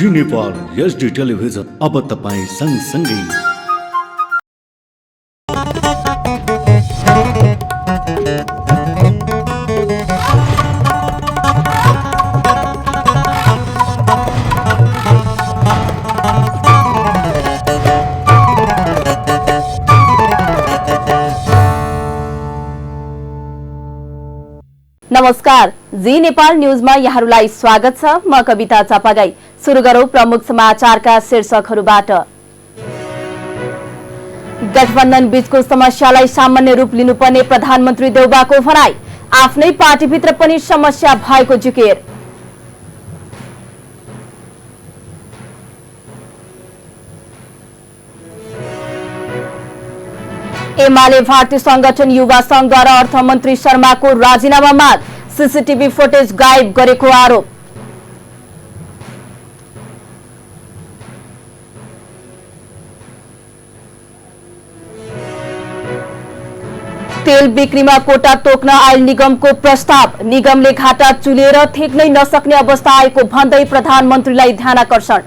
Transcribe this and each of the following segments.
जी Nepal HD television अब तपाईं सँगसँगै। नमस्कार, जी नेपाल न्यूजमा यहाँहरूलाई स्वागत छ। म कविता चापागाई। सुरु गरौं प्रमुख समाचारका शीर्षकहरूबाट। गठबन्धन बीचको समस्यालाई सामान्य रूप लिनुपर्ने प्रधानमन्त्री देउबाको भनाई। आफ्नै पार्टीभित्र पनि समस्या भएको जिकिर। एमाले भारतीय संगठन युवा संघद्वारा अर्थमन्त्री शर्माको राजीनामा माग। सीसीटीभी फुटेज गायब गरेको आरोप। तेल बिक्रीमा कोटा तोक्न आयल निगमको प्रस्ताव। निगमले घाटा चुलेर थेक्नै नसक्ने अवस्था आएको भन्दै प्रधानमन्त्रीलाई ध्यानाकर्षण।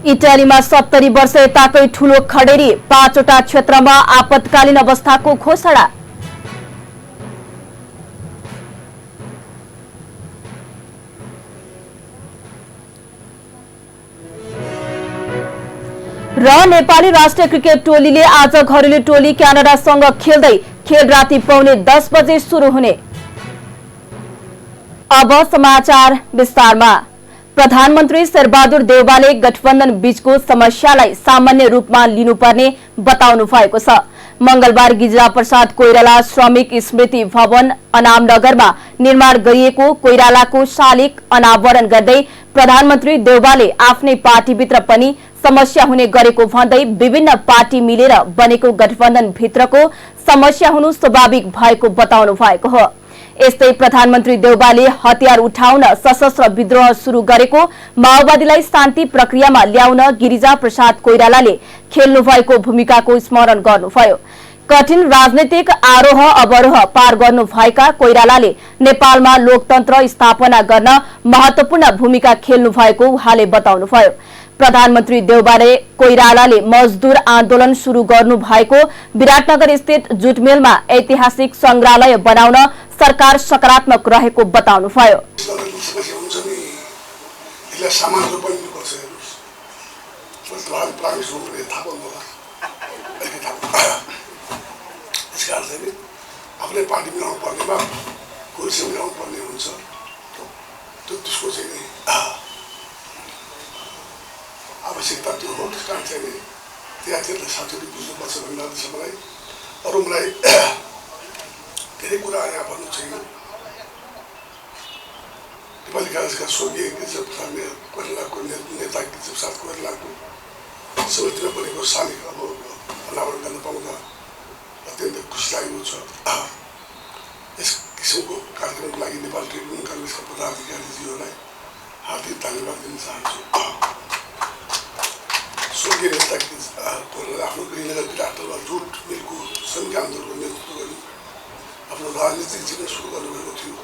इटालीमा 70 वर्ष यताकै ठूलो खडेरी। 5वटा क्षेत्रमा आपतकालीन अवस्थाको घोषणा। र नेपाली राष्ट्रिय क्रिकेट टोलीले आज घरेलु टोली क्यानाडासँग खेल्दै। खेल राति 9:45 बजे सुरु हुने। अब समाचार विस्तारमा। प्रधानमन्त्री शेरबहादुर देउबाले गठबन्धन बीचको समस्यालाई सामान्य रूपमा लिनुपर्ने बताउनु भएको छ। मंगलबार गिरिजा प्रसाद कोइराला श्रमिक स्मृति भवन अनामनगरमा निर्माण गरिएको कोइरालाको शालिग अनावरण गर्दै प्रधानमन्त्री देउबाले आफ्नै पार्टीभित्र पनि समस्या हुने गरेको भन्दै विभिन्न पार्टी मिलेर बनेको गठबन्धन भित्रको समस्या हुनु स्वाभाविक भएको बताउनु भएको हो। यस्तै प्रधानमन्त्री देउबाले हतियार उठाउन सशस्त्र विद्रोह सुरु गरेको माओवादीलाई शान्ति प्रक्रियामा ल्याउन गिरिजा प्रसाद कोइरालाले खेल्नु भएको भूमिकाको स्मरण गर्नुभयो। कठिन राजनैतिक आरोह अवरोह पार गर्नु भएका कोइरालाले नेपालमा लोकतन्त्र स्थापना गर्न महत्वपूर्ण भूमिका खेल्नु भएको उहाँले बताउनुभयो। प्रधानमन्त्री देउबाले कोइरालाले मजदूर आन्दोलन सुरु गर्नु भएको विराटनगर स्थित जुट मिलमा ऐतिहासिक संग्रहालय बनाउन सरकार सकारात्मक रहेको बताउनुभयो। आवश्यकता त्यो हो। त्यस कारण चाहिँ त्यहाँतिर साथीहरू बुझ्नुपर्छ भन्ने लाग्छ मलाई। अरू मलाई धेरै कुरा यहाँ भन्नु छैन। नेपाली काङ्ग्रेसका स्वर्गीय गिरिजा प्रसाद कोइरालाको नेता गिरिजा प्रसाद कोइरालाको समितिमा बनेको शालिग अब अनावरण गर्न पाउँदा अत्यन्तै खुसी लागेको छ। यस किसिमको कार्यक्रमको लागि नेपाल ट्रिब्युन काङ्ग्रेसका पदाधिकारीज्यूहरूलाई हार्दिक धन्यवाद दिन चाहन्छु। स्वर्गीय नेता कोइराला आफ्नो गृहनगर विराटनगरमा जुट मिलको श्रमिक आन्दोलनको नेतृत्व गरी आफ्नो राजनीतिक जीवन सुरु गर्नुभएको थियो।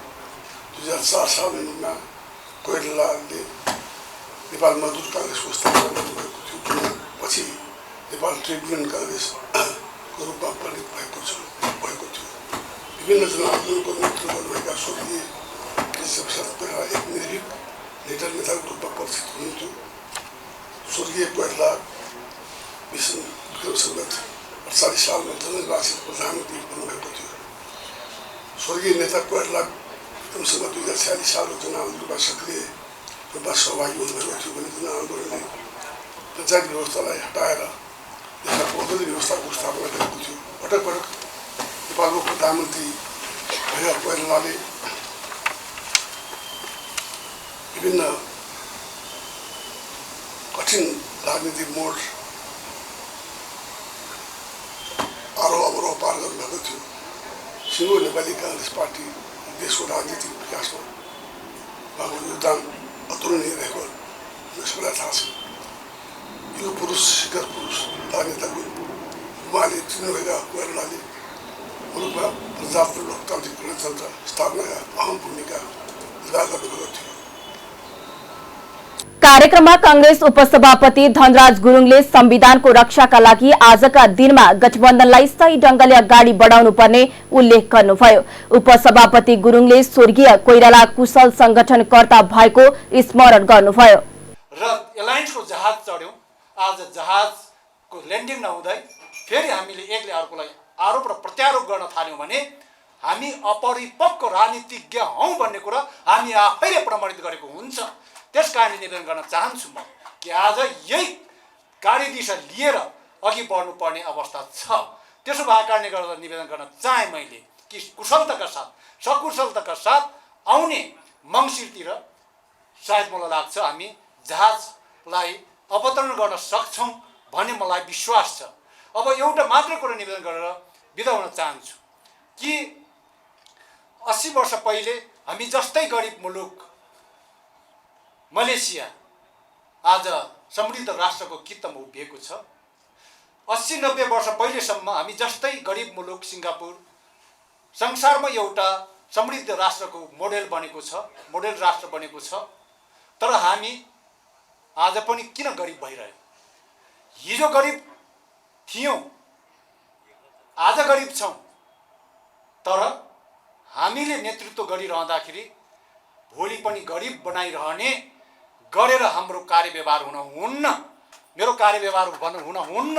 2004 सालमा कोइरालाले नेपाल मजदुर काङ्ग्रेसको स्थापना गर्नुभएको थियो, जुन पछि नेपाल ट्रिब्युन काङ्ग्रेसको रूपमा परिणत भएको थियो। विभिन्न जनआन्दोलनको नेतृत्व गर्नुभएका स्वर्गीय गिरिजा प्रसाद कोइराला एक निर्भीक लिडर नेताको रूपमा परिचित हुनुहुन्थ्यो। स्वर्गीय कोइराला विक्रम संवत 48 सालमा जननिर्वाचित प्रधानमन्त्री बन्नुभएको थियो। स्वर्गीय नेता कोइराला विक्रम संवत 2046 सालको जनआन्दोलनमा सक्रिय रूपमा सहभागी हुनुभएको थियो भने जनआन्दोलनले पञ्चायत व्यवस्थालाई हटाएर देशमा औद्योगिक व्यवस्थाको स्थापना गरेको थियो। पटक पटक नेपालको प्रधानमन्त्री भएका कोइरालाले विभिन्न कठिन राजनीतिक मोड आरोह अवरोह पार गर्नुभएको थियो। सिङ्गो नेपाली काङ्ग्रेस पार्टी देशको राजनीतिक विकासमा उहाँको योगदान अतुलनीय रहेको सबैलाई थाहा छ। यो पुरुष शिखर पुरुष राजनेताको उहाँले चिन्नुभएका कोइरालाले मुलुकमा पर्याप्त लोकतान्त्रिक गणतन्त्र स्थापनाका अहम भूमिका निर्वाह गर्नुभएको थियो। कार्यक्रममा कांग्रेस उपसभापति धनराज गुरुङले संविधानको रक्षाका लागि आजका दिनमा गठबन्धनलाई सही ढंगले अगाडि बढाउनु पर्ने उल्लेख गर्नुभयो। उपसभापति गुरुङले स्वर्गीय कोइराला कुशल संगठनकर्ता भएको स्मरण गर्नुभयो। र एलायन्सको जहाज चढ्यौं, आज जहाजको ल्यान्डिङ नहुँदै फेरि हामीले एकले अर्कोलाई आरोप र प्रत्यारोप गर्न थाल्यौं भने हामी अपरिपक्व राजनीतिज्ञ हौं भन्ने कुरा हामी आफैले प्रमाणित गरेको हुन्छ। त्यसकारण निवेदन गर्न चाहन्छु म कि आज यही कार्यदिशा लिएर अघि बढ्नुपर्ने अवस्था छ। त्यसो भएको कारणले गर्दा निवेदन गर्न चाहे मैले कि कुशलताका साथ सकुशलताका साथ आउने मङ्सिरतिर सायद मलाई लाग्छ हामी जहाजलाई अवतरण गर्न सक्छौं भन्ने मलाई विश्वास छ। अब एउटा मात्र कुरा निवेदन गरेर बिदा हुन चाहन्छु कि 80 वर्ष पहिले हामी जस्तै गरिब मुलुक मलेसिया आज समृद्ध राष्ट्रको कित्तमा उभिएको छ। 80-90 वर्ष पहिलेसम्म हामी जस्तै गरिब मुलुक सिङ्गापुर संसारमा एउटा समृद्ध राष्ट्रको मोडेल बनेको छ, मोडेल राष्ट्र बनेको छ। तर हामी आज पनि किन गरिब भइरह्यौं? हिजो गरिब थियौं, आज गरिब छौं। तर हामीले नेतृत्व गरिरहँदाखेरि भोलि पनि गरिब बनाइरहने गरेर हाम्रो कार्यव्यवहार हुन हुन्न, मेरो कार्यव्यवहार हुन हुन्न।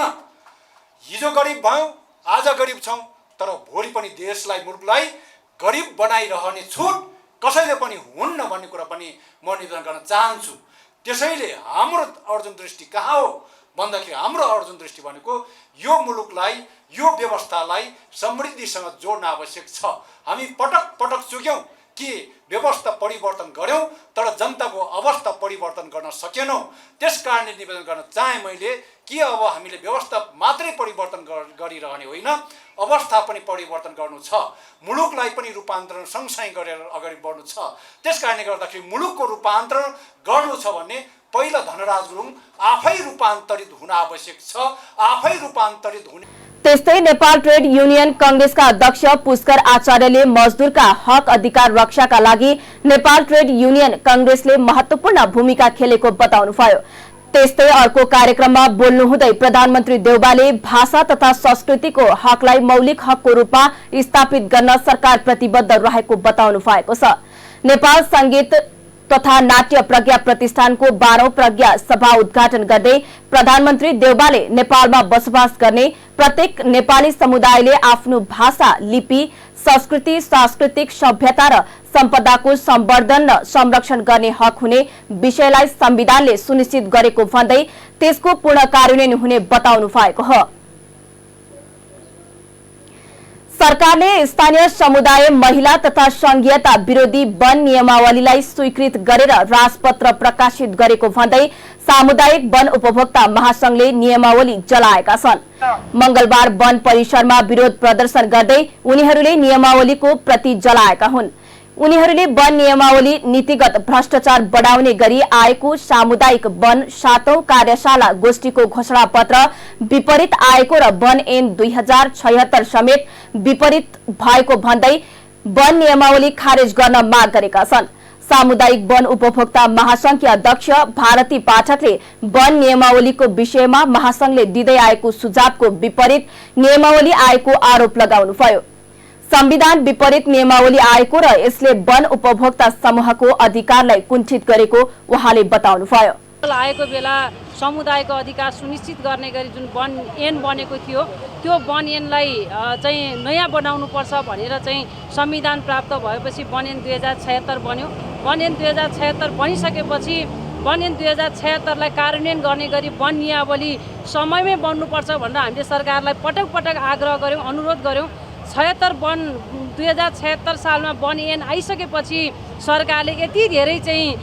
हिजो गरिब भयौं, आज गरिब छौं, तर भोलि पनि देशलाई मुलुकलाई गरिब बनाइरहने छुट कसैले पनि हुन्न भन्ने कुरा पनि म निवेदन गर्न चाहन्छु। त्यसैले हाम्रो अर्जुन दृष्टि कहाँ हो भन्दाखेरि हाम्रो अर्जुन दृष्टि भनेको यो मुलुकलाई, यो व्यवस्थालाई समृद्धिसँग जोड्न आवश्यक छ। हामी पटक पटक चुक्यौं कि व्यवस्था परिवर्तन गर्यौं तर जनताको अवस्था परिवर्तन गर्न सकेनौं। त्यसकारणले निवेदन गर्न चाहे मैले कि अब हामीले व्यवस्था मात्रै परिवर्तन गरिरहने होइन, अवस्था पनि परिवर्तन गर्नु छ, मुलुकलाई पनि रूपान्तरण सँगसँगै गरेर अगाडि बढ्नु छ। त्यसकारणले गर्दाखेरि मुलुकको रूपान्तरण गर्नु छ भने पहिला धनराज गुरुङ आफै रूपान्तरित हुन आवश्यक छ, आफै रूपान्तरित हुने। त्यस्तै नेपाल ट्रेड युनियन कांग्रेसका अध्यक्ष पुष्कर आचार्यले मजदुरका हक अधिकार रक्षाका लागि नेपाल ट्रेड युनियन कांग्रेसले महत्वपूर्ण भूमिका खेलेको बताउनुभयो। त्यस्तै अर्को कार्यक्रममा बोल्नुहुँदै प्रधानमन्त्री देउबाले भाषा तथा संस्कृतिको हकलाई मौलिक हकको रूपमा स्थापित गर्न सरकार प्रतिबद्ध रहेको बताउनु भएको छ। नेपाल संगीत तथा नाट्य प्रज्ञा प्रतिष्ठानको 12औं प्रज्ञा सभा उद्घाटन गर्दै प्रधानमन्त्री देउबाले नेपालमा बसोबास गर्ने प्रत्येक नेपाली समुदायले आफ्नो भाषा, लिपि, संस्कृति, सांस्कृतिक सभ्यता र सम्पदाको सम्वर्धन र संरक्षण गर्ने हक हुने विषयलाई संविधानले सुनिश्चित गरेको भन्दै त्यसको पूर्ण कार्यान्वयन हुने बताउनु भएको हो। सरकारले स्थानीय समुदाय, महिला तथा संघीयता विरोधी वन नियमावलीलाई स्वीकृत गरेर राजपत्र प्रकाशित गरेको भन्दै सामुदायिक वन उपभोक्ता महासंघले नियमावली जलाएका छन्। मंगलबार वन परिसरमा विरोध प्रदर्शन गर्दै उनीहरूले नियमावलीको प्रति जलाएका हुन्। उनीहरूले वन नियमावली नीतिगत भ्रष्टाचार बढाउने गरी आएको सामुदायिक वन 7औं कार्यशाला गोष्ठीको घोषणा पत्र विपरीत आएको र वन ऐन 2076 समेत विपरीत भएको भन्दै वन नियमावली खारेज गर्न माग गरेका छन्। सामुदायिक वन उपभोक्ता महासंघकी अध्यक्ष भारती पाठकले वन नियमावलीको विषयमा महासंघले दिँदै आएको सुझावको विपरीत नियमावली आएको आरोप लगाउनुभयो। संविधान विपरीत नियमावली आएको र यसले वन उपभोक्ता समूहको अधिकारलाई कुण्ठित गरेको उहाँले बताउनुभयो। आएको बेला समुदायको अधिकार सुनिश्चित गर्ने गरी जुन वन ऐन बनेको थियो त्यो वन ऐनलाई चाहिँ नयाँ बनाउनु पर्छ भनेर चाहिँ संविधान प्राप्त भएपछि वन ऐन 2076 बन्यो। वन ऐन 2076 बनिसकेपछि वन ऐन 2076 लाई कार्यान्वयन गर्ने गरी वन नियमावली समयमै बन्नुपर्छ भनेर हामीले सरकारलाई पटक पटक आग्रह गर्यौं, अनुरोध गर्यौं। 2076 सालमा वन ऐन आइसकेपछि सरकारले यति धेरै चाहिँ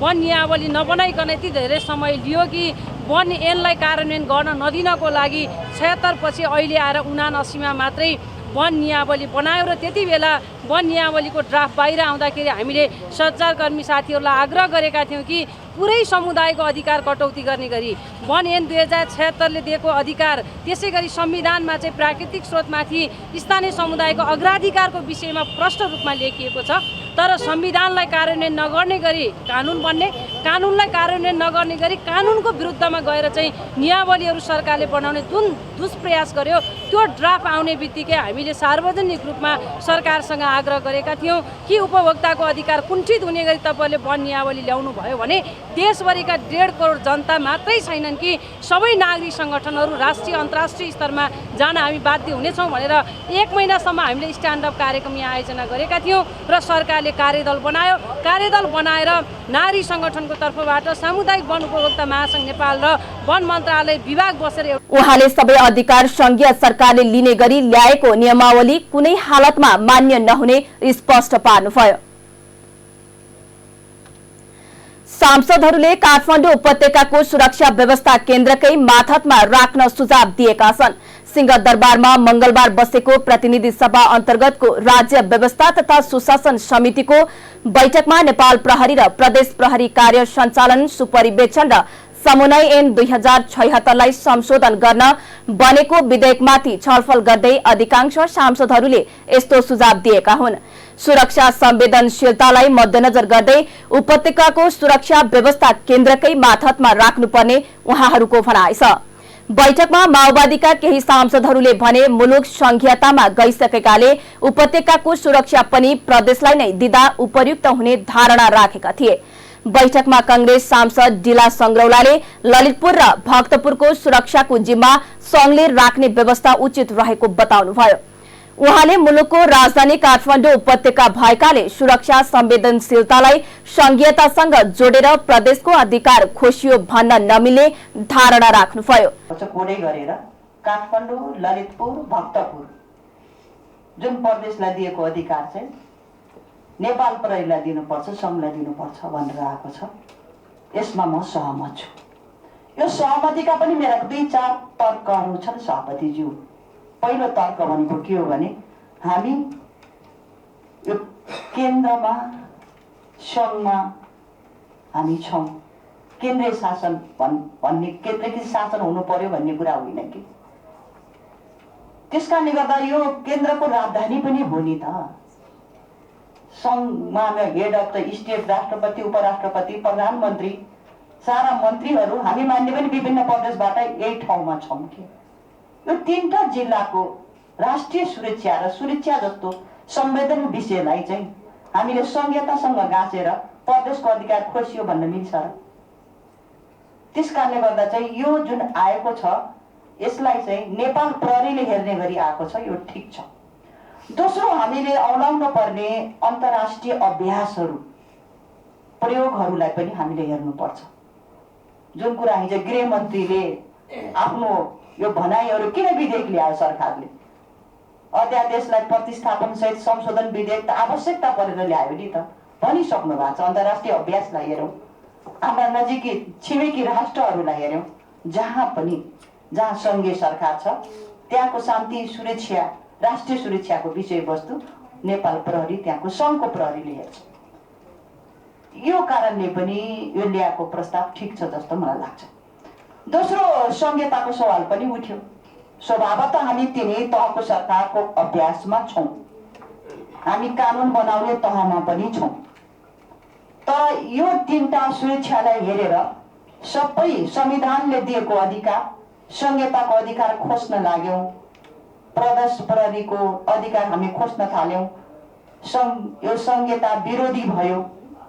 वन नियमावली नबनाइकन यति धेरै समय लियो कि वन ऐनलाई कार्यान्वयन गर्न नदिनको लागि 76 पछि अहिले आएर 79 मा मात्रै वन नियमावली बनायो र त्यति बेला वन नियमावलीको ड्राफ्ट बाहिर आउँदाखेरि हामीले सञ्चारकर्मी साथीहरूलाई आग्रह गरेका थियौँ कि पुरै समुदायको अधिकार कटौती गर्ने गरी वन ऐन 2076ले दिएको अधिकार, त्यसै गरी संविधानमा चाहिँ प्राकृतिक स्रोतमाथि स्थानीय समुदायको अग्राधिकारको विषयमा प्रष्ट रूपमा लेखिएको छ। तर संविधानलाई कार्यान्वयन नगर्ने गरी कानुन बन्ने, कानुनलाई कार्यान्वयन नगर्ने गरी कानुनको विरुद्धमा गएर चाहिँ नियमावलीहरू सरकारले बनाउने जुन दुष्प्रयास गर्यो, त्यो ड्राफ्ट आउने बित्तिकै हामीले सार्वजनिक रूपमा सरकारसँग आग्रह गरेका थियौँ कि उपभोक्ताको अधिकार कुण्ठित हुने गरी तपाईँले वन नियमावली ल्याउनु भयो भने देशभरिका 1.5 करोड जनता मात्रै छैनन् कि सबै नागरिक सङ्गठनहरू राष्ट्रिय अन्तर्राष्ट्रिय स्तरमा जान हामी बाध्य हुनेछौँ भनेर 1 महिनासम्म हामीले स्ट्यान्डअप कार्यक्रम यहाँ आयोजना गरेका थियौँ र सरकारले कार्यदल बनायो। कार्यदल बनाएर नागरिक सङ्गठनको तर्फबाट सामुदायिक वन उपभोक्ता महासङ्घ नेपाल र वन मन्त्रालय विभाग बसेर उहाँले सबै अधिकार संघीय सरकारले लिने गरी ल्याएको नियमावली कुनै हालतमा मान्य नहुने स्पष्ट पार्नुभयो। सांसदहरूले काठमाडौँ उपत्यकाको सुरक्षा व्यवस्था केन्द्रकै मातहतमा राख्न सुझाव दिएका छन्। सिंहदरबारमा मंगलबार बसेको प्रतिनिधि सभा अन्तर्गतको राज्य व्यवस्था तथा सुशासन समितिको बैठकमा नेपाल प्रहरी र प्रदेश प्रहरी कार्य सञ्चालन सुपरिवेक्षण र समन्वय ऐन 2076लाई संशोधन गर्न बनेको विधेयकमाथि छलफल गर्दै अधिकांश सांसदहरूले यस्तो सुझाव दिएका हुन्। सुरक्षा संवेदनशीलतालाई मध्यनजर गर्दै उपत्यकाको सुरक्षा व्यवस्था केन्द्रकै मातहतमा राख्नुपर्ने उहाँहरूको भनाइ छ। बैठकमा माओवादीका केही सांसदहरूले भने मुलुक संघीयतामा गइसकेकाले उपत्यकाको सुरक्षा पनि प्रदेशलाई नै दिँदा उपयुक्त हुने धारणा राखेका थिए। बैठकमा कांग्रेस सांसद डिला संग्रौलाले ललितपुर र भक्तपुरको सुरक्षाको जिम्मा संघले राख्ने व्यवस्था उचित रहेको बताउनुभयो। उहाँले मुलुकको राजधानी काठमाडौँ उपत्यका भएकाले सुरक्षा संवेदनशीलतालाई संघीयतासँग जोडेर प्रदेशको अधिकार खोसियो भन्न नमिल्ने धारणा राख्नुभयो। कोडै गरेर काठमाडौँ, ललितपुर, भक्तपुर जुन प्रदेशलाई दिएको अधिकार चाहिँ नेपाल प्रहरीलाई दिनुपर्छ, संघलाई दिनुपर्छ भनेर आएको छ। यसमा म सहमत छु। यो सहमतिका पनि मेरा 2-4 तर्कहरू छन् सभापतिज्यू। पहिलो तर्क भनेको के हो भने हामी यो केन्द्रमा संघमा हामी छौँ। केन्द्रीय शासन भन्ने केन्द्रीय शासन हुनु पर्यो भन्ने कुरा होइन कि। त्यसकारणले गर्दा यो केन्द्रको राजधानी पनि हो नि त। संघमा हेड अफ द स्टेट, राष्ट्रपति, उपराष्ट्रपति, प्रधानमन्त्री, सारा मन्त्रीहरू हामी मान्ने पनि विभिन्न प्रदेशबाट यही ठाउँमा छौँ कि। यो 3टा जिल्लाको राष्ट्रिय सुरक्षा र सुरक्षा जस्तो संवेदन विषयलाई चाहिँ हामीले संघीयतासँग गाँसेर प्रदेशको अधिकार खोसियो भन्न मिल्छ र? त्यसकारणले गर्दा चाहिँ यो जुन आएको छ यसलाई चाहिँ नेपाल प्रहरीले हेर्ने गरी आएको छ, यो ठिक छ। दोस्रो, हामीले औलाउन पर्ने अन्तर्राष्ट्रिय अभ्यासहरू, प्रयोगहरूलाई पनि हामीले हेर्नुपर्छ। जुन कुरा हिजो गृहमन्त्रीले आफ्नो यो भनाइहरू किन विधेयक ल्यायो सरकारले, अध्यादेशलाई प्रतिस्थापन सहित संशोधन विधेयक त आवश्यकता परेर ल्यायो नि त भनिसक्नु भएको छ। अन्तर्राष्ट्रिय अभ्यासलाई हेरौँ, हाम्रा नजिकै छिमेकी राष्ट्रहरूलाई हेरौँ, जहाँ सङ्घीय सरकार छ त्यहाँको शान्ति सुरक्षा, राष्ट्रिय सुरक्षाको विषयवस्तु नेपाल प्रहरी, त्यहाँको सङ्घको प्रहरीले हेर्छ। यो कारणले पनि यो ल्याएको प्रस्ताव ठिक छ जस्तो मलाई लाग्छ। दोस्रो, संघीयताको सवाल पनि उठ्यो। स्वभावतः हामी तिनै तहको सरकारको अभ्यासमा छौँ, हामी कानुन बनाउने तहमा पनि छौँ। तर यो 3टा सुरक्षालाई हेरेर सबै संविधानले दिएको अधिकार, संघीयताको अधिकार खोज्न लाग्यौँ, प्रदेश प्रहरीको अधिकार हामी खोज्न थाल्यौँ, यो संघीयता विरोधी भयो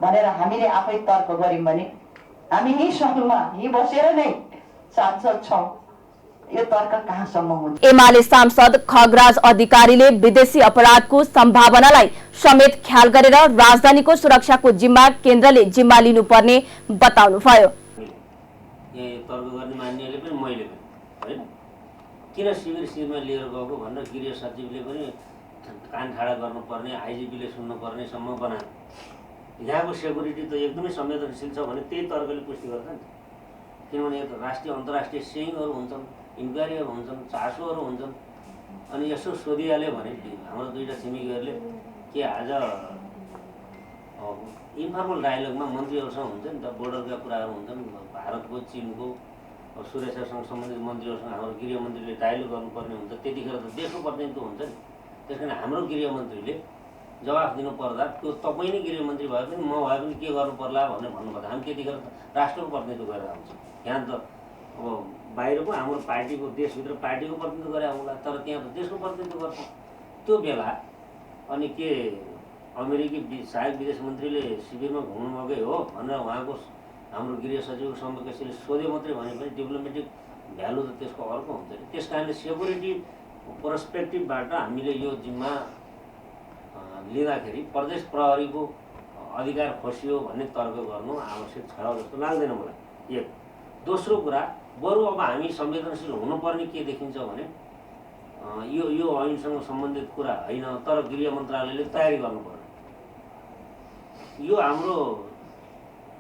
भनेर हामीले आफै तर्क गर्यौँ भने हामी यही सङ्घमा यही बसेर नै सांसद छौँ। यो तर्क कहाँसम्म हुन्छ? एमाले सांसद खगराज अधिकारीले विदेशी अपराधको सम्भावनालाई समेत ख्याल गरेर राजधानीको सुरक्षाको जिम्मा केन्द्रले जिम्मा लिनुपर्ने बताउनुभयो। तर्क गर्ने मान्नेले पनि मैले पनि होइन, किन शिविरमा लिएर गएको भनेर गृह सचिवले पनि कान ठाडा गर्नुपर्ने, आइजिपीले सुन्नुपर्नेसम्म बनायो। यहाँको सेक्युरिटी त एकदमै संवेदनशील छ भने त्यही तर्कले पुष्टि गर्छ नि। किनभने राष्ट्रिय अन्तर्राष्ट्रिय सिङहरू हुन्छन्, इन्क्वायरीहरू हुन्छन्, चासोहरू हुन्छन्। अनि यसो सोधिहाल्यो भने हाम्रो 2टा छिमेकीहरूले के आज इन्फर्मल डायलगमा मन्त्रीहरूसँग हुन्छ नि त, बोर्डरका कुराहरू हुन्छन्, भारतको चिनको सुरक्षासँग सम्बन्धित मन्त्रीहरूसँग हाम्रो गृहमन्त्रीले डायलग गर्नुपर्ने हुन्छ। त्यतिखेर त देशको प्रतिनिधित्व हुन्छ नि। त्यस कारण हाम्रो गृहमन्त्रीले जवाफ दिनु पर्दा त्यो तपाईँ नै गृहमन्त्री भए पनि म भए पनि के गर्नु पर्ला भनेर भन्नुपर्दा हामी त्यतिखेर त राष्ट्रको प्रतिनिधित्व गरेर आउँछौँ। यहाँ त अब बाहिरको हाम्रो पार्टीको देशभित्र पार्टीको प्रतिनिधित्व गरेर आउँला, तर त्यहाँ त देशको प्रतिनिधित्व गर्छ। त्यो बेला अनि के अमेरिकी सहायक विदेश मन्त्रीले शिविरमा घुम्नु गए हो भनेर उहाँको हाम्रो गृह सचिव समकक्षले सोध्यो मात्रै भने पनि डिप्लोमेटिक भ्यालु त त्यसको अर्को हुन्छ नि। त्यस कारणले सेक्युरिटी पर्सपेक्टिभबाट हामीले यो जिम्मा लिँदाखेरि प्रदेश प्रहरीको अधिकार खोसियो भन्ने तर्क गर्नु आवश्यक छ जस्तो लाग्दैन मलाई। एक दोस्रो कुरा, बरु अब हामी संवेदनशील हुनुपर्ने के देखिन्छ भने यो ऐनसँग सम्बन्धित कुरा होइन, तर गृह मन्त्रालयले तयारी गर्नुपर्छ। यो हाम्रो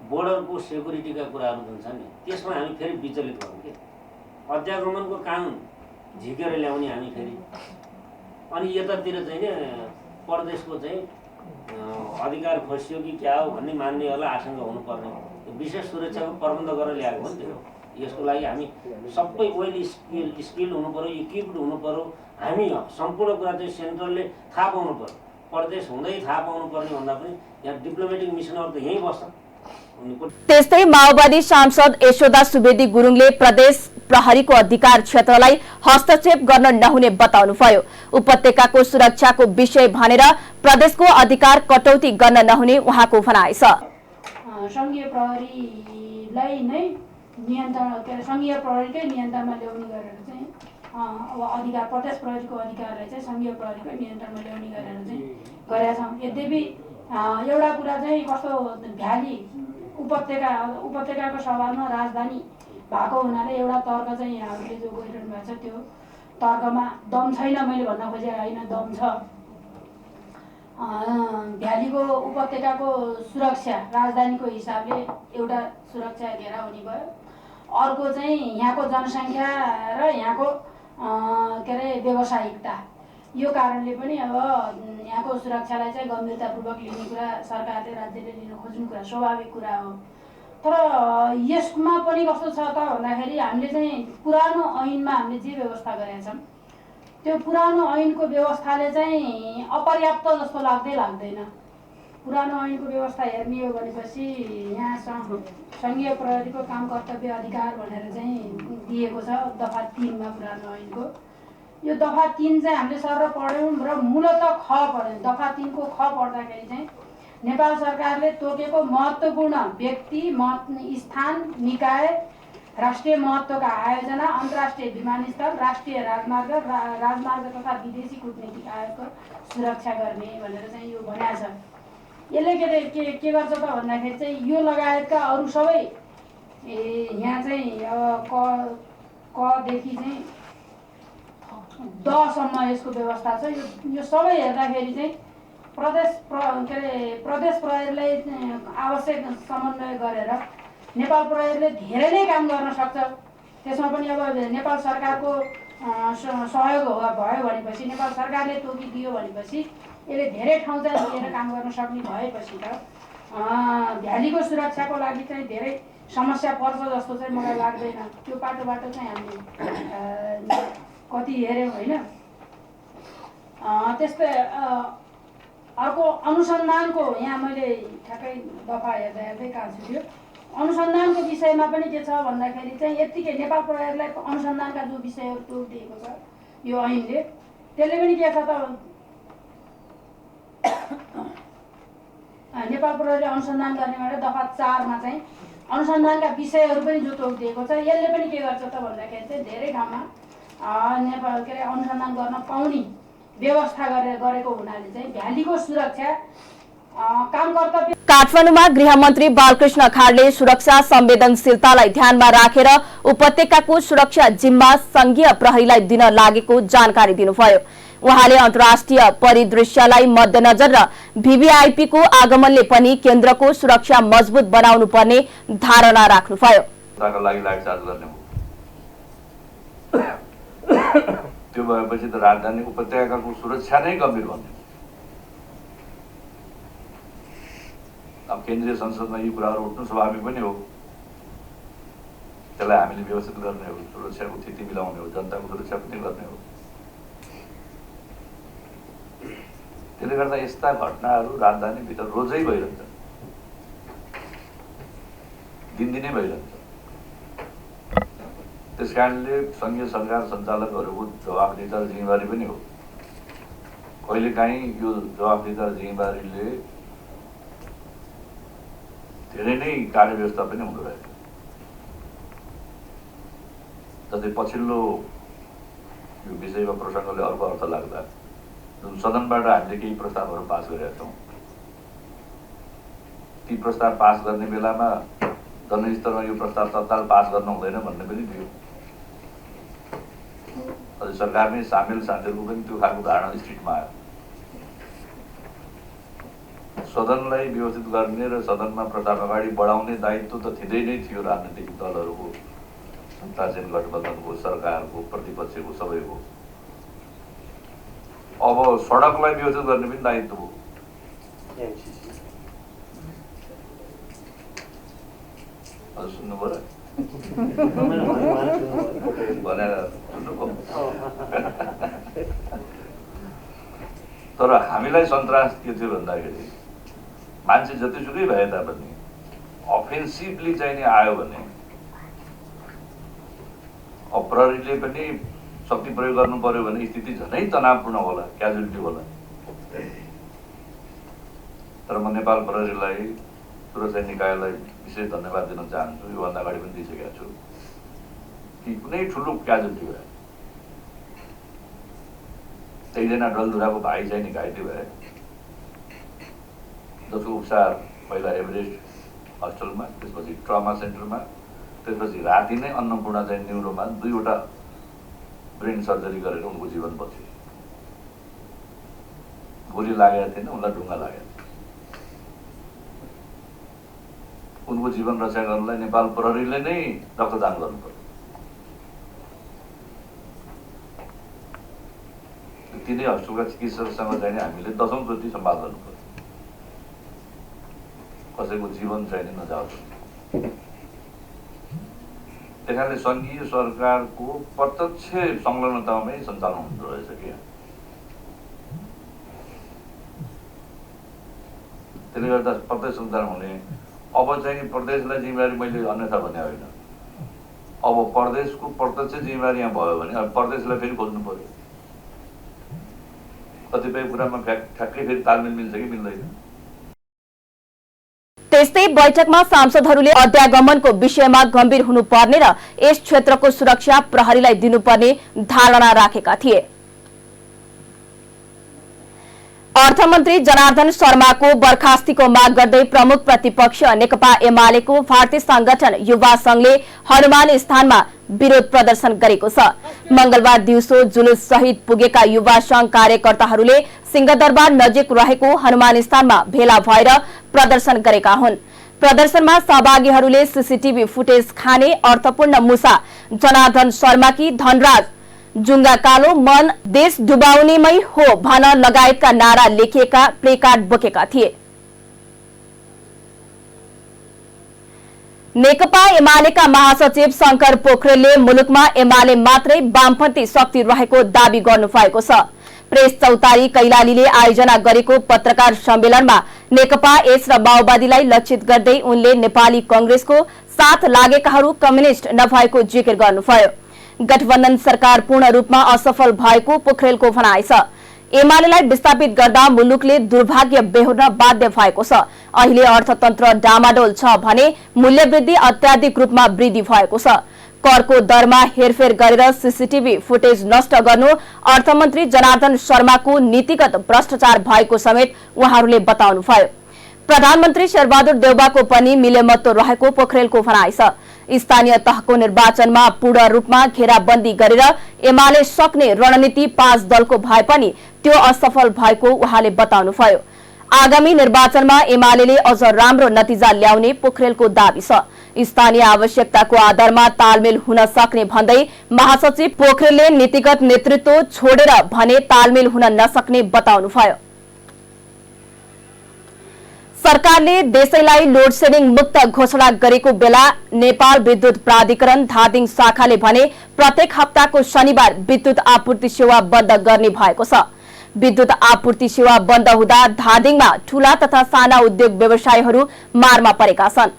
बोर्डरको सेक्युरिटीका कुराहरू जुन छन् नि त्यसमा हामी फेरि विचलित भयौँ कि अध्यागमनको कानुन झिकेर ल्याउने हामी फेरि, अनि यतातिर चाहिँ नि प्रदेशको चाहिँ अधिकार खोसियो कि क्या हो भन्ने मान्नेहरूलाई आशंका हुनुपर्ने विशेष सुरक्षाको प्रबन्ध गरेर ल्याएको हो नि त्यो। यसको लागि हामी सबै वेल स्किल हुनु पऱ्यो, इक्विप्ड हुनु पऱ्यो। हामी सम्पूर्ण कुरा चाहिँ सेन्ट्रलले थाहा पाउनु पऱ्यो, प्रदेश हुँदै थाहा पाउनु पर्ने भन्दा पनि यहाँ डिप्लोमेटिक मिसनहरू त यहीँ बस्छन्। त्यस्तै माओवादी सांसद यशोदा सुवेदी गुरुङले प्रदेश प्रहरीको अधिकार क्षेत्रलाई हस्तक्षेप गर्न नहुने बताउनुभयो। उपत्यकाको सुरक्षाको विषय भनेर प्रदेशको अधिकार कटौती गर्न नहुने उहाँको भनाइ छ। संघीय प्रहरीलाई नै नियन्त्रण संघीय प्रहरीकै नियन्त्रणमा ल्याउने गरेर चाहिँ अब अधिकार प्रदेश प्रहरीको अधिकारलाई चाहिँ संघीय प्रहरीकै नियन्त्रणमा ल्याउने गरेर चाहिँ गरेका छौँ। यद्यपि एउटा कुरा चाहिँ कस्तो भ्याली उपत्यकाको सवालमा राजधानी भएको हुनाले एउटा तर्क चाहिँ यहाँहरूले जो गरिरहनु भएको छ त्यो तर्कमा दम छैन, मैले भन्न खोजेको होइन, दम छ। भ्यालीको उपत्यकाको सुरक्षा राजधानीको हिसाबले एउटा सुरक्षा घेरा हुने भयो, अर्को चाहिँ यहाँको जनसङ्ख्या र यहाँको के अरे व्यावसायिकता, यो कारणले पनि अब यहाँको सुरक्षालाई चाहिँ गम्भीरतापूर्वक लिने कुरा सरकारले राज्यले लिन खोज्ने कुरा स्वाभाविक कुरा हो। तर यसमा पनि कस्तो छ त भन्दाखेरि हामीले चाहिँ पुरानो ऐनमा हामीले जे व्यवस्था गरेका छौँ त्यो पुरानो ऐनको व्यवस्थाले चाहिँ अपर्याप्त जस्तो लाग्दैन। पुरानो ऐनको व्यवस्था हेर्ने हो भनेपछि यहाँ संघीय प्रहरीको काम कर्तव्य अधिकार भनेर चाहिँ दिएको छ दफा 3 मा पुरानो ऐनको। यो दफा 3 चाहिँ हामीले सर पढ्यौँ र मूलत ख पढ्यौँ। दफा 3 को ख पढ्दाखेरि चाहिँ नेपाल सरकारले तोकेको महत्त्वपूर्ण व्यक्ति, स्थान, निकाय, राष्ट्रिय महत्त्वका आयोजना, अन्तर्राष्ट्रिय विमानस्थल, राष्ट्रिय राजमार्ग तथा विदेशी कूटनीतिक आयोगको सुरक्षा गर्ने भनेर चाहिँ यो भनेको छ। यसले के गर्छ त भन्दाखेरि चाहिँ यो लगायतका अरू सबै यहाँ चाहिँ अब कदेखि चाहिँ द सम्म यसको व्यवस्था छ। यो सबै हेर्दाखेरि चाहिँ प्रदेश प्रहरीलाई आवश्यक समन्वय गरेर नेपाल प्रहरीले धेरै नै काम गर्न सक्छ। त्यसमा पनि अब नेपाल सरकारको सहयोग भयो भनेपछि, नेपाल सरकारले तोकिदियो भनेपछि यसले धेरै ठाउँ चाहिँ लिएर काम गर्न सक्ने भएपछि त भ्यालीको सुरक्षाको लागि चाहिँ धेरै समस्या पर्छ जस्तो चाहिँ मलाई लाग्दैन। त्यो बाटो चाहिँ हामीले कति हेऱ्यौँ होइन। त्यस्तै अर्को अनुसन्धानको, यहाँ मैले ठ्याक्कै दफा हेर्दै कहाँ छुट्यो, अनुसन्धानको विषयमा पनि के छ भन्दाखेरि चाहिँ यत्तिकै नेपाल प्रहरीलाई अनुसन्धानका जो विषयहरू तोकिदिएको छ यो ऐनले, त्यसले पनि के छ त नेपाल प्रहरीले अनुसन्धान गर्ने भनेर दफा 4 मा चाहिँ अनुसन्धानका विषयहरू पनि जो तोकिदिएको छ, यसले पनि के गर्छ त भन्दाखेरि चाहिँ धेरै ठाउँमा नेपाल के अरे अनुसन्धान गर्न पाउने व्यवस्था गरेको हुनाले चाहिँ भ्यालीको सुरक्षा काम कर्तव्य। काठमाडौँमा गृहमन्त्री बालकृष्ण खाडले सुरक्षा संवेदनशीलतालाई ध्यानमा राखेर उपत्यकाको सुरक्षा जिम्मा संघीय प्रहरीलाई दिन लागेको जानकारी दिनुभयो। उहाँले अन्तर्राष्ट्रिय परिदृश्यलाई मध्यनजर र VVIP को आगमनले पनि केन्द्रको सुरक्षा मजबुत बनाउनु पर्ने धारणा राख्नुभयो। त्यो भएपछि त राजधानी उपत्यकाको सुरक्षा नै गम्भीर बन्यो। केन्द्रीय संसदमा यी कुराहरू उठ्नु स्वाभाविक पनि हो। त्यसलाई हामीले व्यवस्थित गर्ने हो, सुरक्षाको स्थिति मिलाउने हो, जनताको सुरक्षा पनि गर्ने हो। त्यसले गर्दा यस्ता घटनाहरू राजधानीभित्र रोजै भइरहन्छ, दिनदिनै भइरहन्छ। त्यस कारणले सङ्घीय सरकार सञ्चालकहरूको जवाफदेहिता र जिम्मेवारी पनि हो। कहिलेकाहीँ यो जवाफदेहिता र जिम्मेवारीले धेरै नै कार्यव्यवस्था पनि हुँदो रहेछ। जस्तै पछिल्लो यो विषयमा प्रसङ्गले अर्को अर्थ लाग्दा जुन सदनबाट हामीले केही प्रस्तावहरू पास गरेका छौँ, ती प्रस्ताव पास गर्ने बेलामा जनस्तरमा यो प्रस्ताव तत्काल पास गर्न हुँदैन भन्ने पनि थियो। अझ सरकारमै सामेल साथीहरूको पनि त्यो खालको धारणा स्थितिमा आयो। सदनलाई व्यवस्थित गर्ने र सदनमा प्रस्ताव अगाडि बढाउने दायित्व त थिँदै नै थियो राजनीतिक दलहरूको, जनताजन गठबन्धनको, सरकारको, प्रतिपक्षको, सबैको। अब सडकलाई व्यवस्थित गर्ने पनि दायित्व हो। हजुर सुन्नुभयो भनेर सुन्नुभयो। तर हामीलाई सन्तास के थियो भन्दाखेरि मान्छे जतिसुकै भए तापनि अफेन्सिभली चाहिँ नि आयो भने प्रहरीले पनि शक्ति प्रयोग गर्नु पर्यो भने स्थिति झनै तनावपूर्ण होला, क्याजुअलिटी होला। तर म नेपाल प्रहरीलाई, सुरक्षा निकायलाई विशेष धन्यवाद दिन चाहन्छु। योभन्दा अगाडि पनि दिइसकेका छु कि कुनै ठुलो क्याजुअलिटी भयो, एकजना डलधुराको भाइ चाहिँ नि घाइते भए, जसको उपचार पहिला एभरेस्ट हस्पिटलमा, त्यसपछि ट्रमा सेन्टरमा, त्यसपछि राति नै अन्नपूर्ण चाहिँ न्युरोमा 2वटा ब्रेन सर्जरी गरेर उनको जीवन बच्यो। गोली लागेको थिएन, उनलाई ढुङ्गा लागेको थियो। उनको जीवन रक्षा गर्नलाई नेपाल प्रहरीले नै रक्तदान गर्नु पर्यो। तिनै हस्पिटलका चिकित्सकसँग चाहिँ हामीले 10औं चोटि सम्वाद गर्नु पर्यो, कसैको जीवन चाहिँ नजाओस्। त्यस कारणले सङ्घीय सरकारको प्रत्यक्ष संलग्नतामै सञ्चालन हुँदो रहेछ क्या। त्यसले गर्दा प्रत्यक्ष सञ्चालन हुने। अब चाहिँ प्रदेशलाई जिम्मेवारी मैले अन्यथा भने होइन, अब प्रदेशको प्रत्यक्ष जिम्मेवारी यहाँ भयो भने अब प्रदेशलाई फेरि खोज्नु पर्यो। कतिपय कुरामा ठ्याक्कै फेरि तालमेल मिल्छ कि मिल्दैन। त्यस्तै बैठकमा सांसदहरूले अध्यागमनको विषयमा गम्भीर हुनुपर्ने र यस क्षेत्रको सुरक्षा प्रहरीलाई दिनुपर्ने धारणा राखेका थिए। अर्थमन्त्री जनार्दन शर्माको बर्खास्तीको माग गर्दै प्रमुख प्रतिपक्ष नेकपा एमालेको भारतीय संगठन युवा संघले हनुमान स्थानमा विरोध प्रदर्शन गरेको छ। मंगलबार दिउँसो जुलुस सहित पुगेका युवा संघ कार्यकर्ताहरूले सिंहदरबार नजिक रहेको हनुमान स्थानमा भेला भएर प्रदर्शन गरेका हुन्। प्रदर्शनमा सहभागीहरूले सीसीटीभी फुटेज खाने अर्थपूर्ण मुसा जनार्दन शर्माकी धनराज जुंगा कालो मन देश डुबाउनेमै हो भन लगायतका नारा लेखिएका प्लेकार्ड बोकेका थिए। नेकपा एमालेका महासचिव शंकर पोखरेलले मुलुकमा एमाले मात्रै वामपन्थी शक्ति रहेको दावी गर्नुभएको छ। प्रेस चौतारी कैलालीले आयोजना गरेको पत्रकार सम्मेलनमा नेकपा एस र माओवादीलाई लक्षित गर्दै उनले नेपाली कांग्रेसको साथ लागेकाहरू कम्युनिस्ट नभएको जिकिर गर्नुभयो। गठबन्धन सरकार पूर्ण रूपमा असफल भएको पोखरेलको भनाइ छ। एमालेलाई विस्थापित गर्दा मुलुकले दुर्भाग्य बेहोर्न बाध्य भएको छ। अहिले अर्थतन्त्र डामाडोल छ भने मूल्यवृद्धि अत्याधिक रूपमा वृद्धि भएको छ। करको दरमा हेरफेर गरेर सीसीटीभी फुटेज नष्ट गर्नु अर्थमन्त्री जनार्दन शर्माको नीतिगत भ्रष्टाचार भएको समेत उहाँहरूले बताउनुभयो। प्रधानमन्त्री शेरबहादुर देउबाको पनि मिलेमत्तो रहेको पोखरेलको भनाइ छ। स्थानीय तहको निर्वाचनमा पूर्ण रूपमा घेराबन्दी गरेर एमाले सक्ने रणनीति 5 दलको भए पनि त्यो असफल भएको उहाँले बताउनुभयो। आगामी निर्वाचनमा एमालेले अझ राम्रो नतिजा ल्याउने पोखरेलको दावी छ। स्थानीय आवश्यकताको आधारमा तालमेल हुन सक्ने भन्दै महासचिव पोखरेलले नीतिगत नेतृत्व छोडेर भने तालमेल हुन नसक्ने बताउनुभयो। सरकारले देशैलाई लोड सेडिङ मुक्त घोषणा गरेको बेला नेपाल विद्युत प्राधिकरण धादिङ शाखाले भने प्रत्येक हप्ताको शनिबार विद्युत आपूर्ति सेवा बन्द गर्ने भएको छ। विद्युत आपूर्ति सेवा बन्द हुँदा धादिङमा ठूला तथा साना उद्योग व्यवसायीहरू मारमा परेका छन्।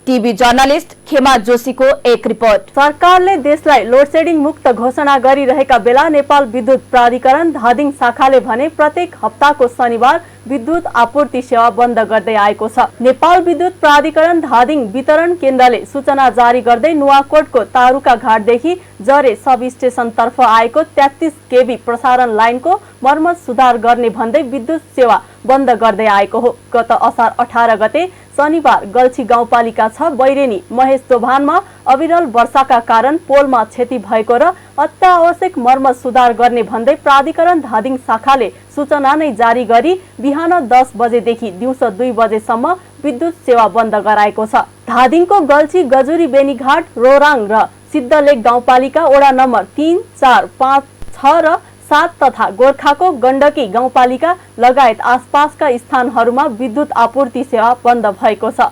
टिभी जर्नलिस्ट खेमा जोशीको एक रिपोर्ट। सरकारले देशलाई लोड सेडिङ मुक्त घोषणा गरिरहेका बेला नेपाल विद्युत प्राधिकरण धादिङ शाखाले भने प्रत्येक हप्ताको शनिबार विद्युत आपूर्ति सेवा बन्द गर्दै आएको छ। नेपाल विद्युत प्राधिकरण धादिङ वितरण केन्द्रले सूचना जारी गर्दै नुवाकोटको तारुका घाटदेखि जरे सब स्टेशन तर्फ आएको 33 केबी प्रसारण लाइनको मर्मत सुधार गर्ने भन्दै विद्युत सेवा बन्द गर्दै आएको हो। गत असार 18 गते शनिबार गल्छी गाउँपालिका 6 बैरेनी महेश दोभानमा अविरल वर्षाका कारण पोलमा क्षति भएको र अत्यावश्यक मर्मत सुधार गर्ने भन्दै प्राधिकरण धादिङ शाखाले सूचना नै जारी गरी बिहान 10 बजेदेखि दिउँसो 2 बजेसम्म विद्युत सेवा बन्द गराएको छ। धादिङको गल्छी गजुरी बेनीघाट रोराङ र सिद्धलेक गाउँपालिका वडा नम्बर 3, 4, 5, 6 र 7 तथा गोर्खाको गण्डकी गाउँपालिका लगायत आसपासका स्थानहरूमा विद्युत आपूर्ति सेवा बन्द भएको छ।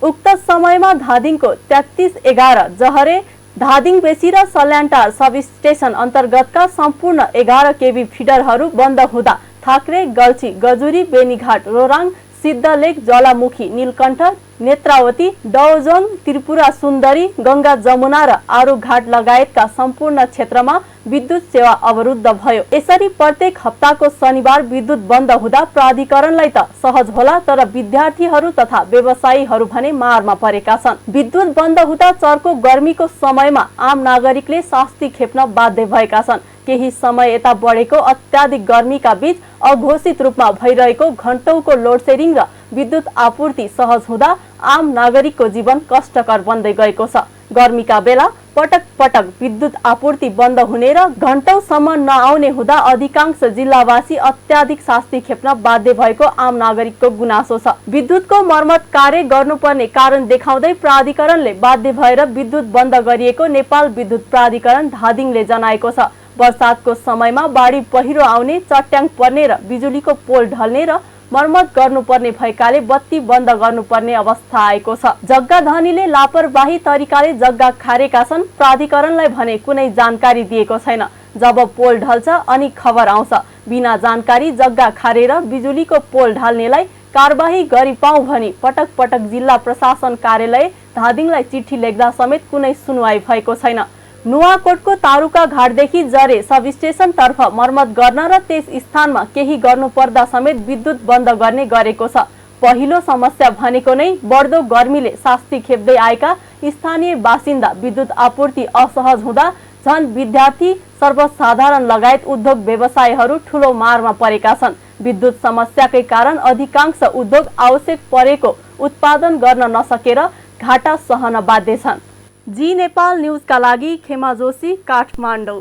उक्त समयमा धादिङको 3311 जहरे धादिङ बेसी र सल्यानटार सब स्टेशन अन्तर्गतका सम्पूर्ण 11 केबी फिडरहरू बन्द हुँदा थाक्रे, गल्छी, गजुरी, बेनीघाट, रोराङ, सिद्धलेक, ज्वालामुखी, नीलकण्ठ, नेत्रावती, डौजोङ, त्रिपुरा सुन्दरी, गंगा जमुना र आरुघाट लगायतका सम्पूर्ण क्षेत्रमा विद्युत सेवा अवरुद्ध भयो। यसरी प्रत्येक हप्ताको शनिबार विद्युत बन्द हुँदा प्राधिकरणलाई त सहज होला, तर विद्यार्थीहरू तथा व्यवसायीहरू भने मारमा परेका छन्। विद्युत बन्द हुँदा चर्को गर्मीको समयमा आम नागरिकले शास्ति खेप्न बाध्य भएका छन्। केही समय यता बढेको अत्याधिक गर्मीका बीच अघोषित रूपमा भइरहेको घण्टौको लोड सेडिङ र विद्युत आपूर्ति सहज हुँदा आम नागरिकको जीवन कष्टकर बन्दै गएको छ। गर्मीका बेला पटक पटक विद्युत आपूर्ति बन्द हुने र घण्टौसम्म नआउने हुँदा अधिकांश जिल्लावासी अत्याधिक शास्ति खेप्न बाध्य भएको आम नागरिकको गुनासो छ। विद्युतको मर्मत कार्य गर्नुपर्ने कारण देखाउँदै प्राधिकरणले बाध्य भएर विद्युत बन्द गरिएको नेपाल विद्युत प्राधिकरण धादिङले जनाएको छ। वर्षातको समयमा बाढी पहिरो आउने, चट्याङ पर्ने र बिजुलीको पोल ढल्ने र मर्मत गर्नुपर्ने भएकाले बत्ती बन्द गर्नुपर्ने अवस्था आएको छ। जग्गा धनीले लापरवाही तरिकाले जग्गा खारेका छन्। प्राधिकरणलाई भने कुनै जानकारी दिएको छैन। जब पोल ढल्छ अनि खबर आउँछ। बिना जानकारी जग्गा खारेर बिजुलीको पोल ढाल्नेलाई कारबाही गरी पाऊ भनी पटक पटक जिल्ला प्रशासन कार्यालय धादिङलाई चिठी लेख्दा समेत कुनै सुनवाई भएको छैन। नुवाकोटको तारुका घाटदेखि जरे सब स्टेशन तर्फ मर्मत गर्न र त्यस स्थानमा केही गर्नु पर्दा समेत विद्युत बन्द गर्ने गरेको छ। पहिलो समस्या भनेको नै बढ्दो गर्मीले शास्ति खेप्दै आएका स्थानीय बासिन्दा विद्युत आपूर्ति असहज हुँदा झन् विद्यार्थी, सर्वसाधारण लगायत उद्योग व्यवसायीहरू ठूलो मारमा परेका छन्। विद्युत समस्याकै कारण अधिकांश उद्योग आवश्यक परेको उत्पादन गर्न नसकेर घाटा सहन बाध्य छन्। जी नेपाल न्यूजका लागि खेमा जोशी, काठमाडौँ।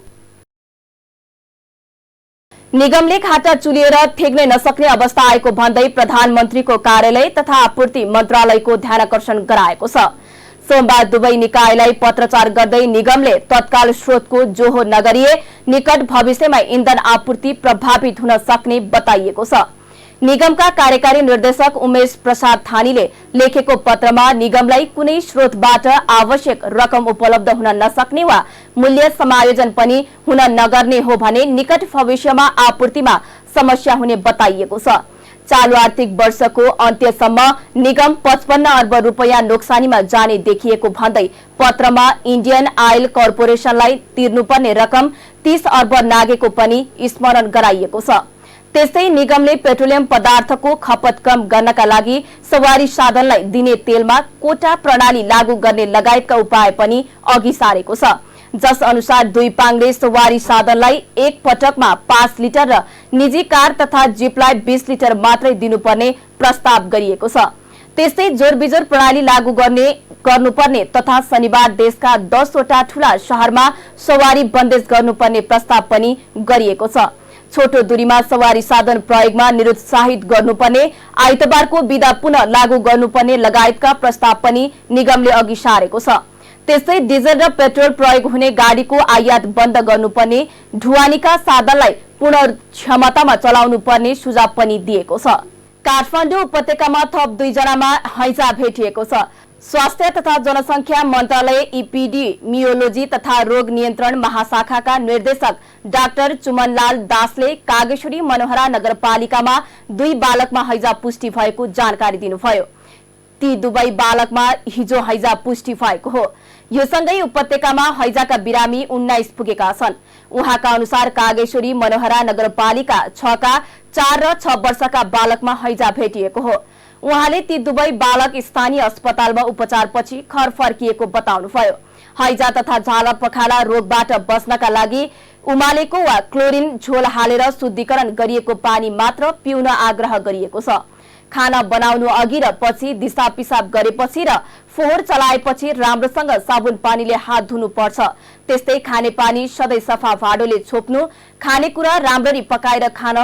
निगमले घाटा चुलिएर ठेक्नै नसक्ने अवस्था आएको भन्दै प्रधानमन्त्रीको कार्यालय तथा आपूर्ति मन्त्रालयको ध्यानकर्षण गराएको छ। सोमबार दुवै निकायलाई पत्रचार गर्दै निगमले तत्काल स्रोतको जोहो नगरिए निकट भविष्यमा इन्धन आपूर्ति प्रभावित हुन सक्ने बताइएको छ। निगमका कार्यकारी निर्देशक उमेश प्रसाद थानीले लेखेको पत्रमा निगमलाई कुनै स्रोतबाट आवश्यक रकम उपलब्ध हुन नसक्ने वा मूल्य समायोजन पनि हुन नगर्ने हो भने निकट भविष्यमा आपूर्तिमा समस्या हुने बताइएको छ। चालू आर्थिक वर्षको अन्त्यसम्म निगम 55 अर्ब रुपैयाँ नोक्सानीमा जाने देखिएको भन्दै पत्रमा इन्डियन आयल कर्पोरेसनलाई तिर्नुपर्ने रकम 30 अर्ब नागेको पनि स्मरण गराइएको छ। त्यस्तै निगमले पेट्रोलियम पदार्थको खपत कम गर्नका लागि सवारी साधनलाई दिने तेलमा कोटा प्रणाली लागू गर्ने लगायतका उपाय पनि अघि सारेको छ। जस अनुसार 2 पाङ्ग्रे सवारी साधनलाई एक पटकमा 5 लिटर र निजी कार तथा जिपलाई 20 लिटर मात्रै दिनुपर्ने प्रस्ताव गरिएको छ। त्यस्तै जोरबिजोर प्रणाली लागू गर्नुपर्ने तथा शनिबार देशका 10 वटा ठूला शहरमा सवारी बन्देज गर्नुपर्ने प्रस्ताव पनि गरिएको छ। छोटो दूरीमा सवारी साधन प्रयोगमा निरुत्साहित गर्नुपर्ने, आइतबारको बिदा पुनः लागू गर्नुपर्ने लगायतका प्रस्ताव पनि निगमले अघि सारेको छ। त्यस्तै डिजल र पेट्रोल प्रयोग हुने गाडीको आयात बन्द गर्नुपर्ने, ढुवानीका साधनलाई पूर्ण क्षमतामा चलाउनु पर्ने सुझाव पनि दिएको छ। काठमाडौँ उपत्यकामा थप 2 जनामा हैजा भेटिएको छ। स्वास्थ्य तथा जनसंख्या मन्त्रालय इपिडेमियोलोजी तथा रोग नियन्त्रण महाशाखाका निर्देशक डाक्टर चुमनलाल दासले कागेश्वरी मनोहरा नगरपालिकामा 2 बालकमा हैजा पुष्टि भएको जानकारी दिनुभयो। ती दुवै बालकमा हिजो हैजा पुष्टि भएको हो। यो सँगै उपत्यकामा हैजाका बिरामी 19 पुगेका छन्। उहाँका अनुसार कागेश्वरी मनोहरा नगरपालिका 6 का 4 र 6 वर्षका बालकमा हैजा भेटिएको हो। उहाँले ती दुवै बालक स्थानीय अस्पतालमा उपचारपछि घर फर्किएको बताउनुभयो। हैजा तथा झाला पखाला रोगबाट बच्नका लागि उमालेको वा क्लोरिन झोल हालेर शुद्धिकरण गरिएको पानी मात्र पिउन आग्रह गरिएको छ। खाना बनाउनु अघि र पछि दिशा पिसाब गरेपछि र फोहोर चलाएपछि राम्रोसँग साबुन पानीले हात धुनु पर्छ। त्यस्तै खानेपानी सधैँ सफा भाँडोले छोप्नु, खानेकुरा राम्ररी पकाएर खान,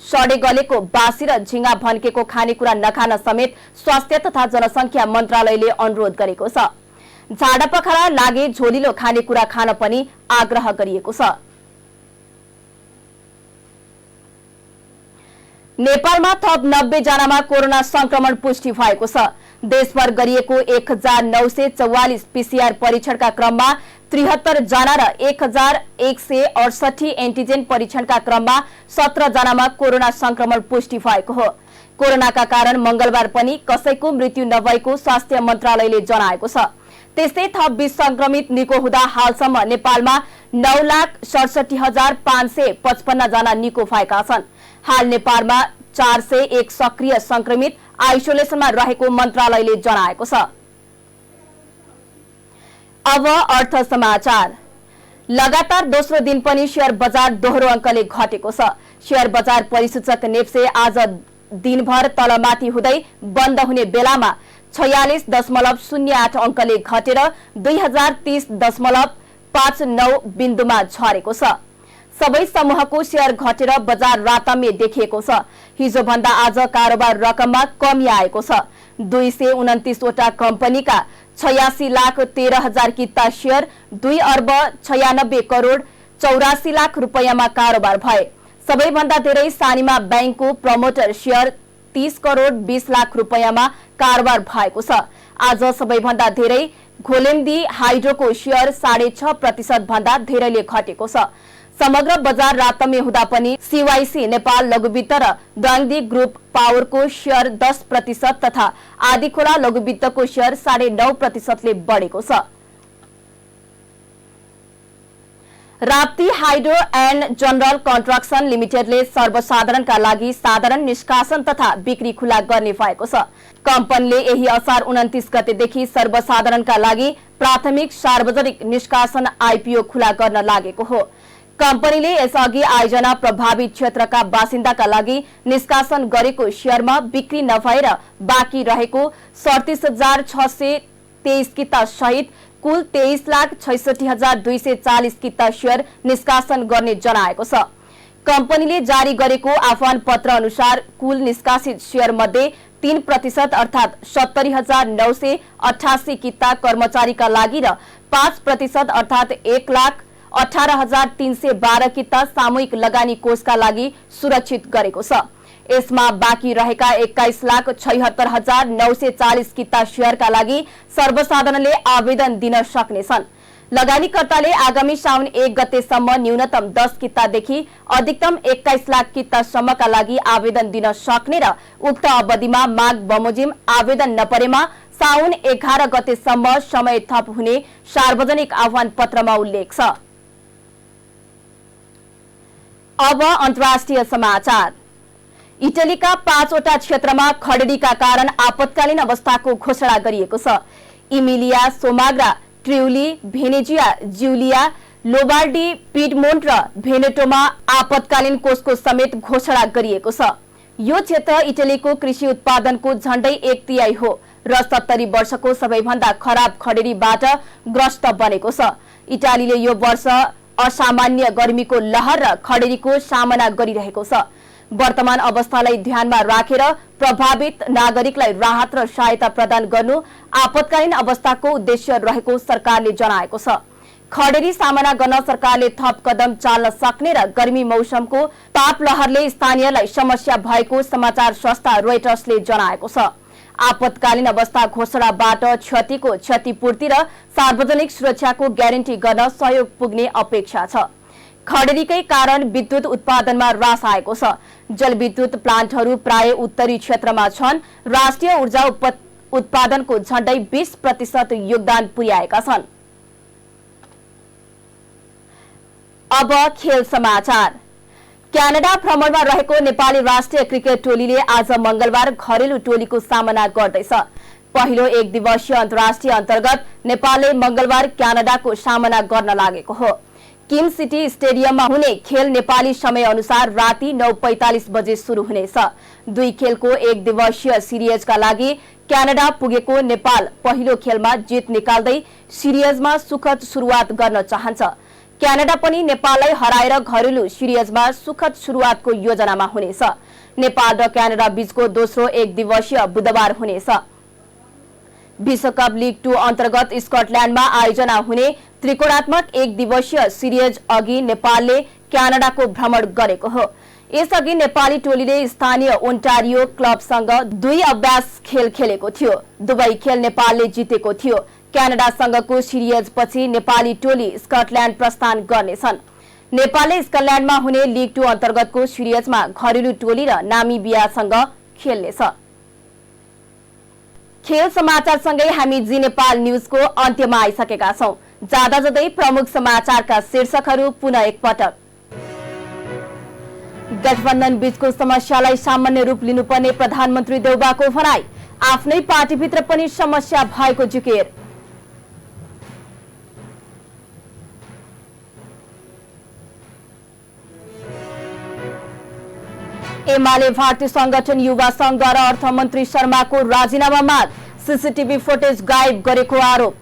सडे गलेको बासी र झिंगा भन्केको खानेकुरा नखान समेत स्वास्थ्य तथा जनसंख्या मन्त्रालयले अनुरोध गरेको छ। झाडा पखाला लागे झोलिलो खानेकुरा खान पनि आग्रह गरिएको छ। नेपालमा थप 90 जनामा कोरोना संक्रमण पुष्टि भएको छ। देशभर गरिएको 1944 पीसीआर परीक्षणका क्रममा 73 जना र 1168 एन्टिजेन परीक्षणका क्रममा 17 जनामा कोरोना संक्रमण पुष्टि भएको हो। कोरोनाका कारण मंगलबार पनि कसैको मृत्यु नभएको स्वास्थ्य मन्त्रालयले जनाएको छ। त्यस्तै थप 20 संक्रमित निको हुँदा हालसम्म नेपालमा 9,67,555 जना निको भएका छन्। हाल नेपालमा 401 सक्रिय संक्रमित आइसोलेसनमा रहेको मन्त्रालयले जनाएको छ। अब अर्थ समाचार। लगातार दोस्रो दिन पनि शेयर बजार दोहोरो अंकले घटेको छ। शेयर बजार परिसूचक नेप्से आज दिनभर तलमाथि हुँदै बन्द हुने बेलामा 46.08 अंकले घटेर 2030.59 बिन्दुमा झरेको छ। सबै समूहको शेयर घटेर बजार रातम्य देखिएको छ। हिजो भन्दा आज कारोबार रकममा कमी आएको छ। 229 वटा कम्पनीका 86,13,000 किता शेयर 2 अर्ब 96 करोड 84 लाख रुपैयाँमा कारोबार भए। सबैभन्दा धेरै सानीमा बैंकको प्रमोटर शेयर 30 करोड 20 लाख रुपैयाँमा कारोबार भएको छ। आज सबैभन्दा धेरै घोलेम्दी हाइड्रोको शेयर 6.5% भन्दा धेरैले घटेको छ। समग्र बजार रातम्य हुँदा पनि सीवाईसी नेपाल लघुवित्त र द्वाङदी ग्रुप पावरको शेयर 10% तथा आदिखोला लघुवित्तको शेयर 9.5% ले बढेको छ। Rapti hydro and general construction लिमिटेडले सर्वसाधारणका लागि साधारण निष्कासन तथा बिक्री खुला गर्ने भएको छ। कम्पनीले यही असार 29 गतेदेखि सर्वसाधारणका लागि प्राथमिक सार्वजनिक निष्कासन आइपीओ खुला गर्न लागेको हो। कम्पनीले यसअघि आयोजना प्रभावित क्षेत्रका बासिन्दाका लागि निष्कासन गरेको शेयरमा बिक्री नभएर बाँकी रहेको 37,623 किता सहित कुल 23,66,240 किता शेयर निष्कासन गर्ने जनाएको छ। कम्पनीले जारी गरेको आह्वान पत्र अनुसार कुल निष्कासित शेयर मध्ये 3% अर्थात 70,988 किता कर्मचारीका लागि र 5% अर्थात 1,18,312 किता सामूहिक लगानी कोषका लागि सुरक्षित गरेको छ। यसमा बाँकी रहेका 21,76,940 किता शेयरका लागि सर्वसाधारणले आवेदन दिन सक्नेछन्। लगानीकर्ताले आगामी साउन 1 गतेसम्म न्यूनतम 10 कितादेखि अधिकतम 21 लाख कितासम्मका लागि आवेदन दिन सक्ने र उक्त अवधिमा माग बमोजिम आवेदन नपरेमा साउन 11 गतेसम्म समय थप हुने सार्वजनिक आह्वान पत्रमा उल्लेख छ। अब अन्तर्राष्ट्रिय समाचार। इटलीका 5 वटा क्षेत्रमा खडेरीका कारण आपतकालीन अवस्थाको घोषणा गरिएको छ। इमिलिया सोमाग्रा, ट्रिउली, भेनेजिया, ज्युलिया, लोबार्डी, पिडमोन्ट र भेनेटोमा आपतकालीन कोषको समेत घोषणा गरिएको छ। यो क्षेत्र इटलीको कृषि उत्पादनको झण्डै 1/3 हो र 70 वर्षको सबैभन्दा खराब खडेरीबाट ग्रस्त बनेको छ। इटालीले यो वर्ष असामान्य गर्मीको लहर र खडेरीको सामना गरिरहेको छ। वर्तमान अवस्थालाई ध्यानमा राखेर प्रभावित नागरिकलाई राहत र सहायता प्रदान गर्नु आपतकालीन अवस्थाको उद्देश्य रहेको सरकारले जनाएको छ। खडेरी सामना गर्न सरकारले थप कदम चाल्न सक्ने र गर्मी मौसमको ताप लहरले स्थानीयलाई समस्या भएको समाचार संस्था रोइटर्सले जनाएको छ। आपतकालीन अवस्था घोषणाबाट क्षतिको क्षतिपूर्ति र सार्वजनिक सुरक्षाको ग्यारेन्टी गर्न सहयोग पुग्ने अपेक्षा छ। खडेरीकै कारण विद्युत उत्पादनमा ह्रास आएको छ। जलविद्युत प्लान्टहरू प्राय उत्तरी क्षेत्रमा छन्। राष्ट्रिय ऊर्जा उत्पादनको झण्डै 20% योगदान पुर्याएका छन्। अब खेल समाचार। क्यानाडा भ्रमणमा रहेको नेपाली राष्ट्रिय क्रिकेट टोलीले आज मंगलबार घरेलु टोलीको सामना गर्दैछ। पहिलो एक दिवसीय अन्तर्राष्ट्रिय अन्तर्गत नेपालले मंगलबार क्यानाडाको सामना गर्न लागेको हो। किम सिटी स्टेडियममा हुने खेल नेपाली समय अनुसार राति 9:45 बजे शुरू हुनेछ। दुई खेलको एक दिवसीय सिरिजका लागि क्यानाडा पुगेको नेपाल पहिलो खेलमा जित निकाल्दै सिरिजमा सुखद सुरुवात गर्न चाहन्छ। क्यानाडा पनि नेपाललाई हराएर घरेलु सिरिजमा सुखद सुरुवातको योजनामा हुनेछ। नेपाल र क्यानाडा बीचको दोस्रो एक दिवसीय बुधबार हुनेछ। विश्वकप लीग 2 अन्तर्गत स्कटल्याण्डमा आयोजना हुने त्रिकोणात्मक एक दिवसीय सिरिज अघि नेपालले क्यानाडाको भ्रमण गरेको हो। यसअघि नेपाली टोलीले स्थानीय ओन्टारियो क्लबसँग 2 अभ्यास खेल खेलेको थियो। दुवै खेल नेपालले जितेको थियो। क्यानाडासँगको सिरिज पछि नेपाली टोली स्कटल्याण्ड प्रस्थान गर्नेछन्। नेपालले स्कटल्याण्डमा हुने लीग 2 अन्तर्गतको सिरिजमा घरेलु टोली र नामिबियासँग खेल्नेछ। खेल समाचारसँगै हामी जी नेपाल न्यूजको अन्त्यमा आइसकेका छौं। जाँदा जाँदै प्रमुख समाचारका शीर्षकहरू पुनः एकपटक। गठबन्धन बीचको समस्यालाई सामान्य रूप लिनुपर्ने प्रधानमन्त्री देउबाको भनाई। आफ्नै पार्टीभित्र पनि समस्या भएको जिकिर। एमाले भारतीय संगठन युवा संघद्वारा अर्थमन्त्री शर्माको राजीनामा माग। सीसीटीभी फुटेज गायब गरेको आरोप।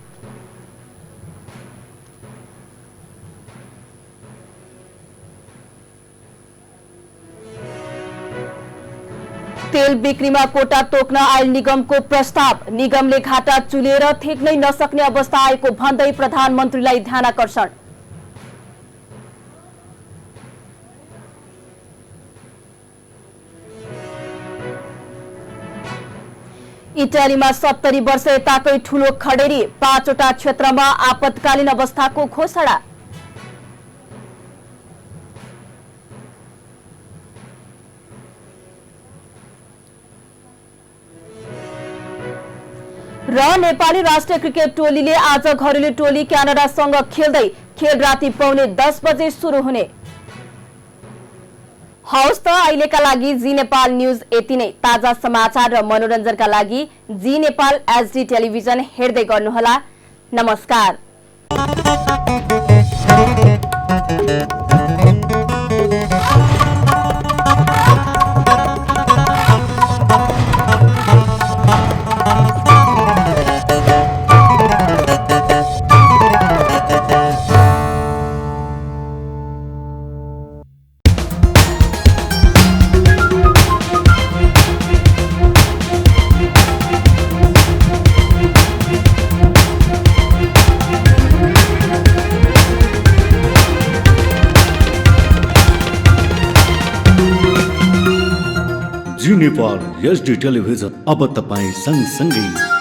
तेल बिक्रीमा कोटा तोक्न आयल निगमको प्रस्ताव। निगमले घाटा चुलेर थेक्नै नसक्ने अवस्था आएको भन्दै प्रधानमन्त्रीलाई ध्यानाकर्षण। इटालीमा 70 वर्ष यताकै ठूलो खडेरी। 5वटा क्षेत्रमा आपतकालीन अवस्थाको घोषणा। र नेपाली राष्ट्रिय क्रिकेट टोलीले आज घरेलु टोली क्यानाडासँग खेल्दै खेल राति पौने 10 बजे शुरू हुने। हौस् त अहिलेका लागि जी नेपाल न्यूज यति नै। ताजा समाचार र मनोरञ्जनका लागि जी नेपाल एचडी टेलिभिजन हेर्दै गर्नुहोला। नमस्कार। जी नेपाल एचडी टेलिभिजन अब तपाईं सँगसँगै